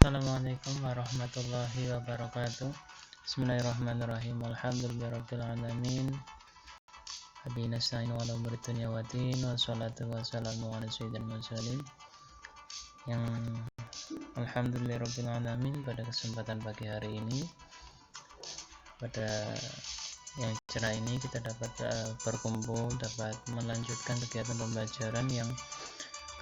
Assalamualaikum warahmatullahi wabarakatuh. Bismillahirrahmanirrahim. Alhamdulillahirabbil alamin. Wabihi nasta'in ala umuri dunya waddin. Wassalatu wassalamu ala sayyidil mursalin. Yang alhamdulillahirabbil alamin, pada kesempatan pagi hari ini, pada yang cerah ini, kita dapat berkumpul, dapat melanjutkan kegiatan pembelajaran yang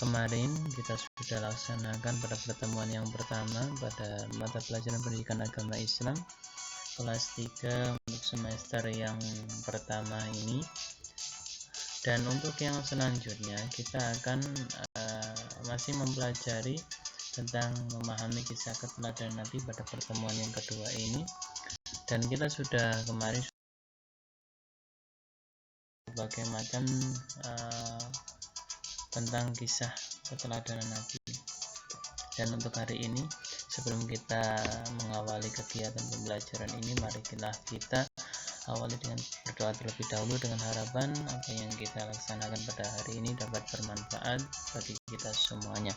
kemarin kita sudah laksanakan pada pertemuan yang pertama pada mata pelajaran pendidikan agama Islam kelas 3 untuk semester yang pertama ini. Dan untuk yang selanjutnya kita akan masih mempelajari tentang memahami kisah keteladanan Nabi pada pertemuan yang kedua ini. Dan kita sudah kemarin berbagai macam tentang kisah keteladanan Nabi. Dan untuk hari ini, sebelum kita mengawali kegiatan pembelajaran ini, mari kita awali dengan berdoa terlebih dahulu dengan harapan apa yang kita laksanakan pada hari ini dapat bermanfaat bagi kita semuanya.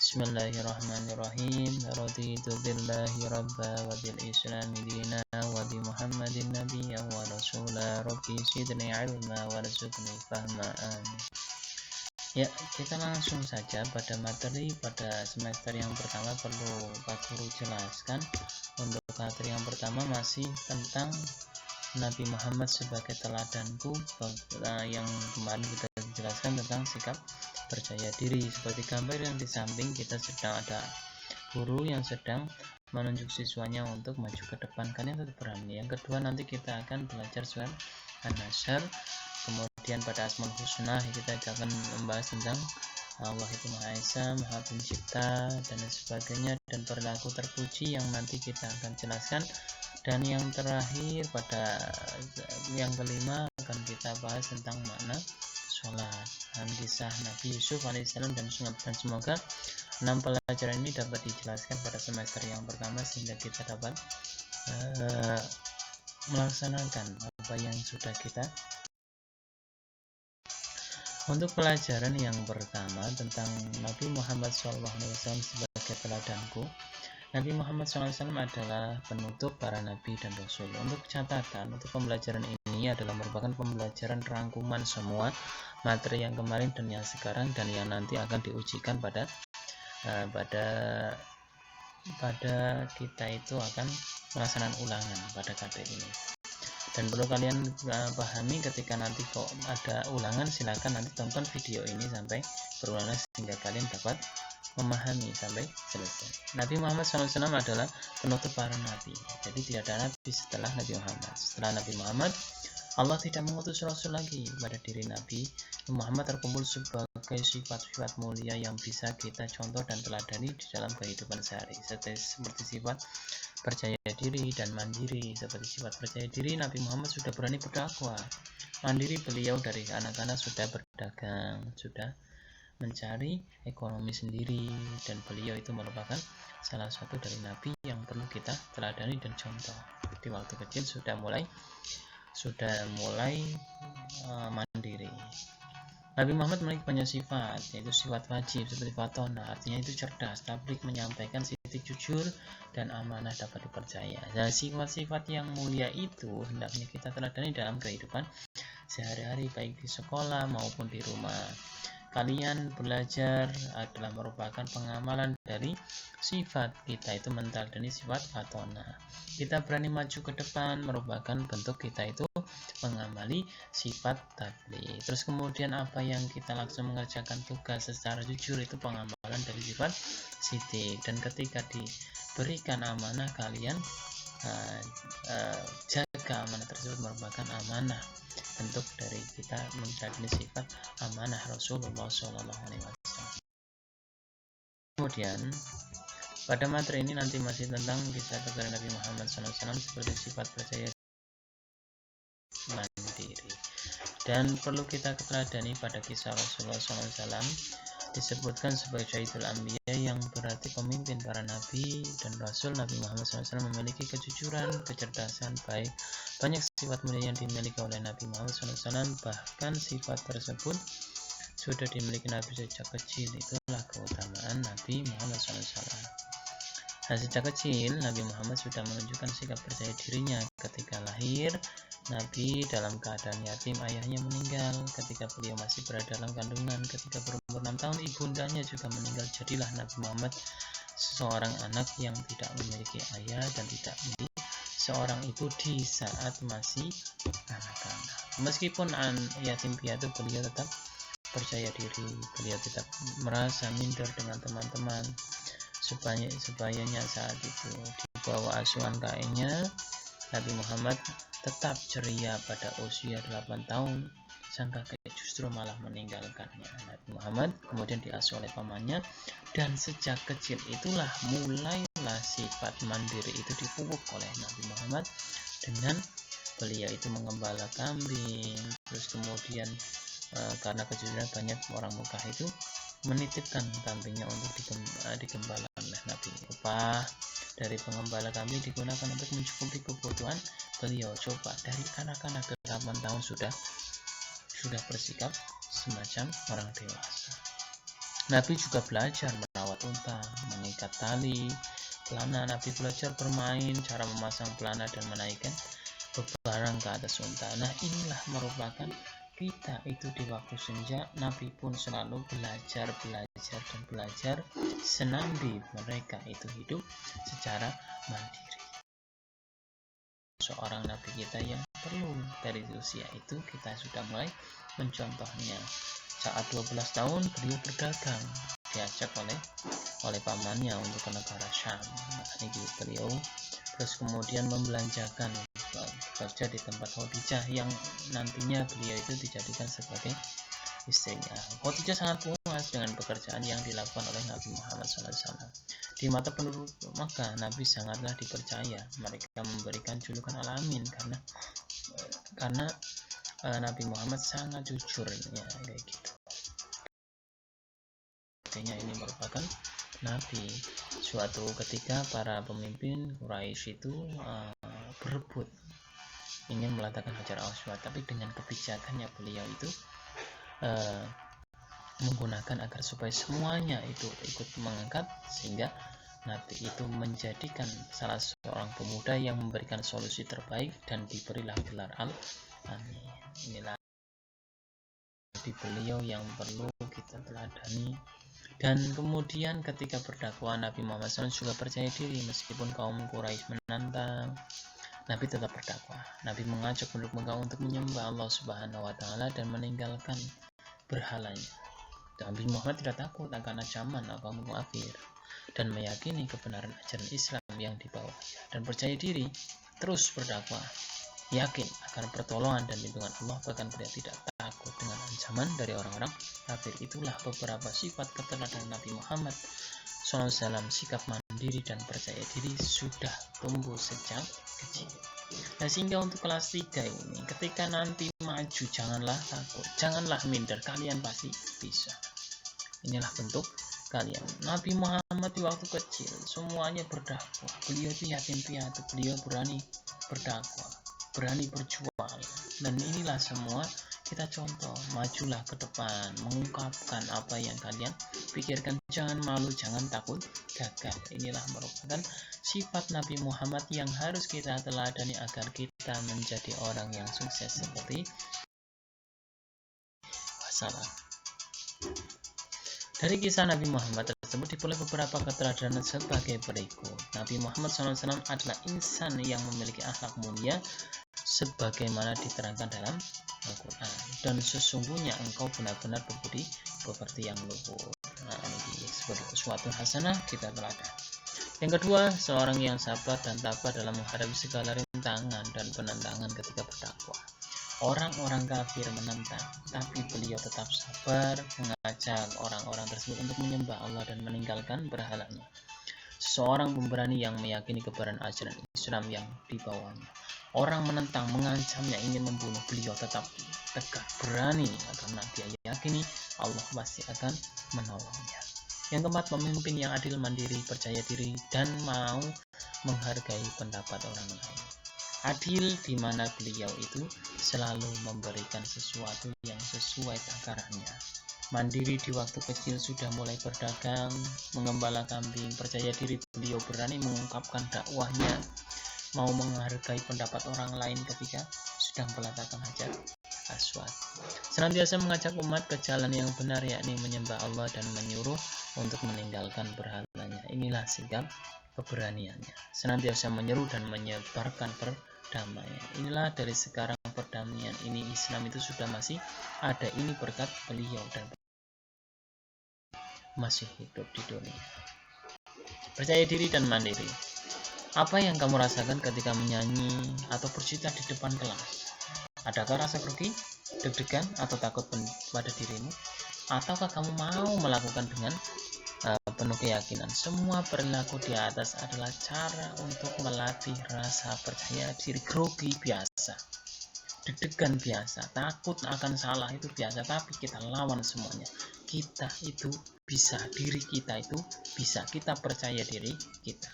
Bismillahirrahmanirrahim. Raditu billahi rabba wa bil islami dina wa bi muhammadin nabiyya wa rasula rabbi zidni ilma warzuqni fahma. Amin. Ya, kita langsung saja pada materi pada semester yang pertama. Perlu Pak Guru jelaskan, untuk materi yang pertama masih tentang Nabi Muhammad sebagai teladanku, yang kemarin kita jelaskan tentang sikap percaya diri. Seperti gambar yang di samping, kita sedang ada guru yang sedang menunjuk siswanya untuk maju ke depan. Kalian tetap berani. Yang kedua, nanti kita akan belajar surat An-Nasr. Kemudian pada Asmaul Husna kita akan membahas tentang Allah itu Maha Esa, Maha Pencipta, dan sebagainya, dan perilaku terpuji yang nanti kita akan jelaskan. Dan yang terakhir pada yang kelima akan kita bahas tentang makna sholat dan kisah Nabi Yusuf alaihissalam dan semoga 6 pelajaran ini dapat dijelaskan pada semester yang pertama sehingga kita dapat melaksanakan apa yang sudah kita. Untuk pelajaran yang pertama tentang Nabi Muhammad SAW sebagai teladanku. Nabi Muhammad SAW adalah penutup para nabi dan rasul. Untuk catatan, untuk pembelajaran ini adalah merupakan pembelajaran rangkuman semua materi yang kemarin dan yang sekarang dan yang nanti akan diujikan pada kita itu akan melaksanakan ulangan pada KT ini. Dan perlu kalian pahami, ketika nanti kok ada ulangan, silakan nanti tonton video ini sampai berulang sehingga kalian dapat memahami sampai selesai. Nabi Muhammad SAW adalah penutup para nabi. Jadi tidak ada nabi setelah Nabi Muhammad. Setelah Nabi Muhammad, Allah tidak mengutus rasul lagi. Pada diri Nabi Muhammad terkumpul sebagai sifat-sifat mulia yang bisa kita contoh dan teladani di dalam kehidupan sehari, seperti sifat percaya diri dan mandiri. Seperti sifat percaya diri, Nabi Muhammad sudah berani berdakwah. Mandiri, beliau dari anak-anak sudah berdagang, sudah mencari ekonomi sendiri, dan beliau itu merupakan salah satu dari nabi yang perlu kita teladani dan contoh. Di waktu kecil sudah mulai mandiri. Nabi Muhammad memiliki banyak sifat, yaitu sifat wajib seperti fatona, artinya itu cerdas, tablik, menyampaikan, sifat jujur, dan amanah, dapat dipercaya. Dan sifat-sifat yang mulia itu hendaknya kita teladani dalam kehidupan sehari-hari, baik di sekolah maupun di rumah. Kalian belajar adalah merupakan pengamalan dari sifat kita itu menteladani sifat fatona. Kita berani maju ke depan merupakan bentuk kita itu mengamali sifat tabligh. Terus kemudian apa yang kita langsung mengerjakan tugas secara jujur itu pengamalan dari sifat sidik. Dan ketika diberikan amanah, kalian jaga amanah tersebut merupakan amanah, bentuk dari kita mencari sifat amanah Rasulullah SAW. Kemudian pada materi ini nanti masih tentang kisah keteladanan Nabi Muhammad SAW seperti sifat percaya mandiri. Dan perlu kita teladani pada kisah Rasulullah SAW disebutkan sebagai Sayyidul Anbiya, yang berarti pemimpin para nabi dan rasul. Nabi Muhammad SAW memiliki kejujuran, kecerdasan, baik banyak sifat mulia yang dimiliki oleh Nabi Muhammad SAW. Bahkan sifat tersebut sudah dimiliki Nabi sejak kecil. Itulah keutamaan Nabi Muhammad SAW. Nah, sejak kecil Nabi Muhammad sudah menunjukkan sikap percaya dirinya. Ketika lahir, Nabi dalam keadaan yatim, ayahnya meninggal ketika beliau masih berada dalam kandungan. Ketika berumur 6 tahun, ibundanya juga meninggal. Jadilah Nabi Muhammad seorang anak yang tidak memiliki ayah dan tidak memiliki seorang ibu di saat masih anak-anak. Meskipun yatim piatu, beliau tetap percaya diri. Beliau tetap merasa minder dengan teman-teman. Sebayanya saat itu di bawah asuhan kakeknya, Nabi Muhammad tetap ceria. Pada usia 8 tahun, sang kakek justru malah meninggalkannya. Nabi Muhammad kemudian diasuh oleh pamannya, dan sejak kecil itulah mulailah sifat mandiri itu dipupuk oleh Nabi Muhammad dengan beliau itu mengembala kambing. Terus kemudian karena kejujuran, banyak orang Mekah itu menitipkan kambingnya untuk digembala oleh Nabi. Upah dari pengembala kambing digunakan untuk mencukupi kebutuhan beliau. Coba, dari anak-anak 8 tahun sudah bersikap semacam orang dewasa. Nabi juga belajar merawat unta, mengikat tali pelana. Nabi belajar bermain, cara memasang pelana dan menaikkan barang ke atas unta. Nah, inilah merupakan kita itu di waktu senja. Nabi pun selalu belajar dan belajar. Senambi mereka itu hidup secara mandiri. Seorang Nabi kita yang perlu dari usia itu kita sudah mulai mencontohnya. Saat 12 tahun beliau berdagang, diajak oleh pamannya untuk ke negara Syam. Nah, ini beliau terus kemudian membelanjakan, bekerja di tempat Khadijah yang nantinya beliau itu dijadikan sebagai istrinya. Khadijah sangat puas dengan pekerjaan yang dilakukan oleh Nabi Muhammad SAW. Di mata penduduk Makkah, Nabi sangatlah dipercaya. Mereka memberikan julukan Al-Amin karena Nabi Muhammad sangat jujur, ya, kayak gitu. Artinya ini merupakan Nabi. Suatu ketika para pemimpin Quraisy itu berebut ingin meletakkan Hajar Aswad, tapi dengan kebijakannya beliau itu menggunakan agar supaya semuanya itu ikut mengangkat, sehingga Nabi itu menjadikan salah seorang pemuda yang memberikan solusi terbaik dan diberilah gelar Al-Amin. Inilah di beliau yang perlu kita teladani. Dan kemudian ketika berdakwah, Nabi Muhammad SAW juga percaya diri. Meskipun kaum Quraisy menantang, Nabi tetap berdakwah. Nabi mengajak penduduk Mekah untuk menyembah Allah Subhanahu wa Ta'ala dan meninggalkan berhalanya. Nabi Muhammad tidak takut akan ancaman kaum kafir dan meyakini kebenaran ajaran Islam yang dibawanya, dan percaya diri terus berdakwah, yakin akan pertolongan dan lindungan Allah, bahkan beliau tidak takut dengan ancaman dari orang-orang kafir. Itulah beberapa sifat keteladanan Nabi Muhammad SAW. Sikap mandiri dan percaya diri sudah tumbuh sejak kecil. Nah, sehingga untuk kelas 3 ini, ketika nanti maju, janganlah takut, janganlah minder, kalian pasti bisa. Inilah bentuk kalian. Nabi Muhammad di waktu kecil semuanya berdakwah. Beliau itu yatim piatu, beliau berani berdakwah, berani berjuang, dan inilah semua kita contoh. Majulah ke depan, mengungkapkan apa yang kalian pikirkan, jangan malu, jangan takut gagal. Inilah merupakan sifat Nabi Muhammad yang harus kita teladani agar kita menjadi orang yang sukses seperti wassalam. Dari kisah Nabi Muhammad tersebut diperoleh beberapa keteladanan sebagai berikut. Nabi Muhammad SAW adalah insan yang memiliki akhlak mulia sebagaimana diterangkan dalam Al-Quran. Dan sesungguhnya engkau benar-benar berbudi pekerti yang luhur. Nah, ini sebagai sesuatu hasanah kita teladan. Yang kedua, seorang yang sabar dan tabah dalam menghadapi segala rintangan dan penentangan ketika berdakwah. Orang-orang kafir menentang, tapi beliau tetap sabar mengajak orang-orang tersebut untuk menyembah Allah dan meninggalkan berhalanya. Seorang pemberani yang meyakini kebenaran ajaran Islam yang dibawanya. Orang menentang, mengancamnya, ingin membunuh, beliau tetap tegak, berani, karena dia yakini Allah pasti akan menolongnya. Yang keempat, pemimpin yang adil, mandiri, percaya diri, dan mau menghargai pendapat orang lain. Adil di mana beliau itu selalu memberikan sesuatu yang sesuai takarannya. mandiri di waktu kecil sudah mulai berdagang, mengembala kambing, percaya diri beliau berani mengungkapkan dakwahnya, mau menghargai pendapat orang lain ketika sedang pelatakan hajat aswad. Senantiasa mengajak umat ke jalan yang benar, yakni menyembah Allah dan menyuruh untuk meninggalkan berhalanya. Inilah sikap keberaniannya. Senantiasa menyeru dan menyebarkan perdamaian. Inilah dari sekarang perdamaian ini, Islam itu sudah masih ada ini berkat beliau dan masih hidup di dunia. Percaya diri dan mandiri. Apa yang kamu rasakan ketika menyanyi atau bercerita di depan kelas? Adakah rasa grogi, deg-degan, atau takut pada dirimu? Ataukah kamu mau melakukan dengan penuh keyakinan? Semua perilaku di atas adalah cara untuk melatih rasa percaya diri. Grogi biasa, deg-degan biasa, takut akan salah itu biasa, tapi kita lawan semuanya. Kita itu bisa, diri kita itu bisa, kita percaya diri kita.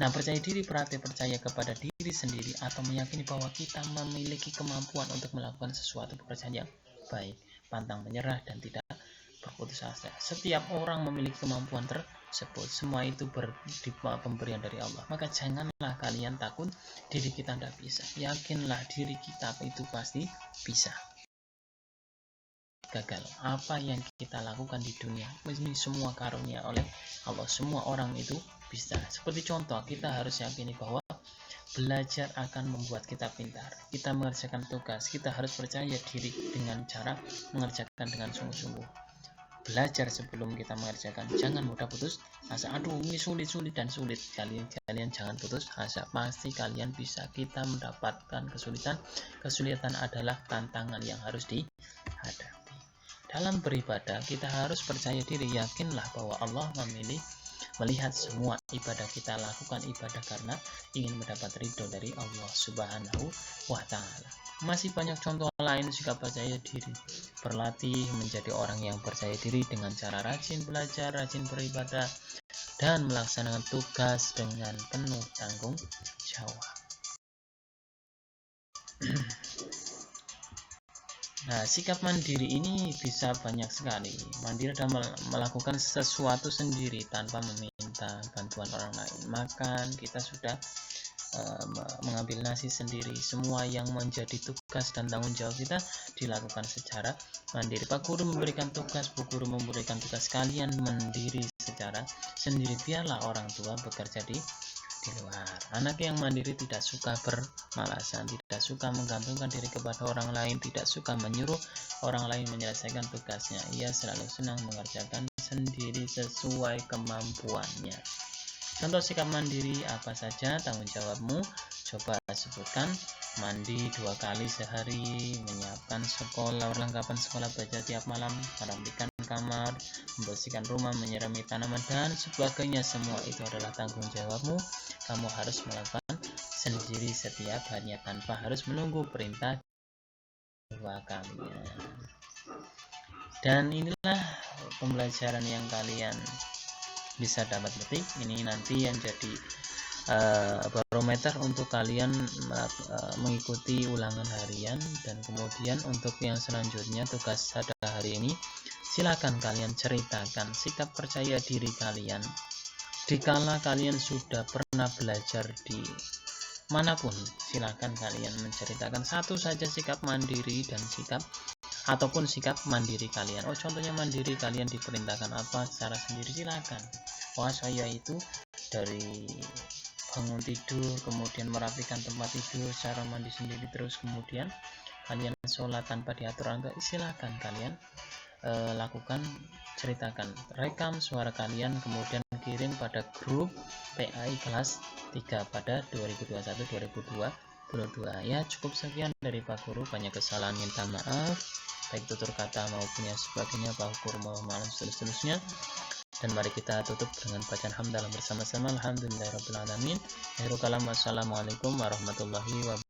Nah, percaya diri berarti percaya kepada diri sendiri atau meyakini bahwa kita memiliki kemampuan untuk melakukan sesuatu pekerjaan yang baik, pantang menyerah dan tidak berputus asa. Setiap orang memiliki kemampuan tersebut, semua itu pemberian dari Allah. Maka janganlah kalian takut diri kita tidak bisa, yakinlah diri kita itu pasti bisa. Gagal apa yang kita lakukan di dunia, ini semua karunia oleh Allah. Semua orang itu bisa. Seperti contoh, kita harus yakini bahwa belajar akan membuat kita pintar. Kita mengerjakan tugas, kita harus percaya diri dengan cara mengerjakan dengan sungguh-sungguh. Belajar sebelum kita mengerjakan, jangan mudah putus asa. Aduh, ini sulit dan sulit. Kalian jangan putus asa, pasti kalian bisa. Kita mendapatkan kesulitan adalah tantangan yang harus dihadapi. Dalam beribadah, kita harus percaya diri, yakinlah bahwa Allah melihat semua ibadah kita lakukan ibadah karena ingin mendapat ridho dari Allah Subhanahu wa Ta'ala. Masih banyak contoh lain sikap percaya diri. Berlatih menjadi orang yang percaya diri dengan cara rajin belajar, rajin beribadah, dan melaksanakan tugas dengan penuh tanggung jawab. Nah, sikap mandiri ini bisa banyak sekali. Mandiri adalah melakukan sesuatu sendiri tanpa meminta bantuan orang lain. Makan, kita sudah mengambil nasi sendiri. Semua yang menjadi tugas dan tanggung jawab kita dilakukan secara mandiri. Pak Guru memberikan tugas, Bu Guru memberikan tugas, kalian mandiri secara sendiri. Biarlah orang tua bekerja di luar. Anak yang mandiri tidak suka bermalasan, tidak suka menggantungkan diri kepada orang lain, tidak suka menyuruh orang lain menyelesaikan tugasnya. Ia selalu senang mengerjakan sendiri sesuai kemampuannya. Contoh sikap mandiri apa saja tanggung jawabmu? Coba sebutkan. Mandi 2 kali sehari, menyiapkan sekolah, perlengkapan sekolah, belajar tiap malam, merapikan kamar, membersihkan rumah, menyirami tanaman, dan sebagainya. Semua itu adalah tanggung jawabmu. Kamu harus melakukan sendiri setiap harinya tanpa harus menunggu perintah 2 kalinya. Dan inilah pembelajaran yang kalian bisa dapat petik. Ini nanti yang jadi barometer untuk kalian mengikuti ulangan harian. Dan kemudian untuk yang selanjutnya, tugas pada hari ini, silakan kalian ceritakan sikap percaya diri kalian dikala kalian sudah pernah belajar di manapun. Silakan kalian menceritakan satu saja sikap mandiri dan sikap ataupun sikap mandiri kalian. Oh, contohnya mandiri kalian diperintahkan apa secara sendiri, silakan. Wah, saya itu dari bangun tidur, kemudian merapikan tempat tidur, cara mandi sendiri, terus kemudian kalian sholat tanpa diatur orang tua. Silakan kalian lakukan, ceritakan, rekam suara kalian, kemudian kirim pada grup PAI kelas 3 pada 2021-2022. Ya, cukup sekian dari Pak Guru. Banyak kesalahan, minta maaf, baik tutur kata maupun yang sebagainya. Pak Guru mohon maaf seterusnya. Dan mari kita tutup dengan bacaan hamdalah bersama-sama. Alhamdulillahirabbil alamin. Akhirul kalam, wassalamualaikum warahmatullahi wabarakatuh.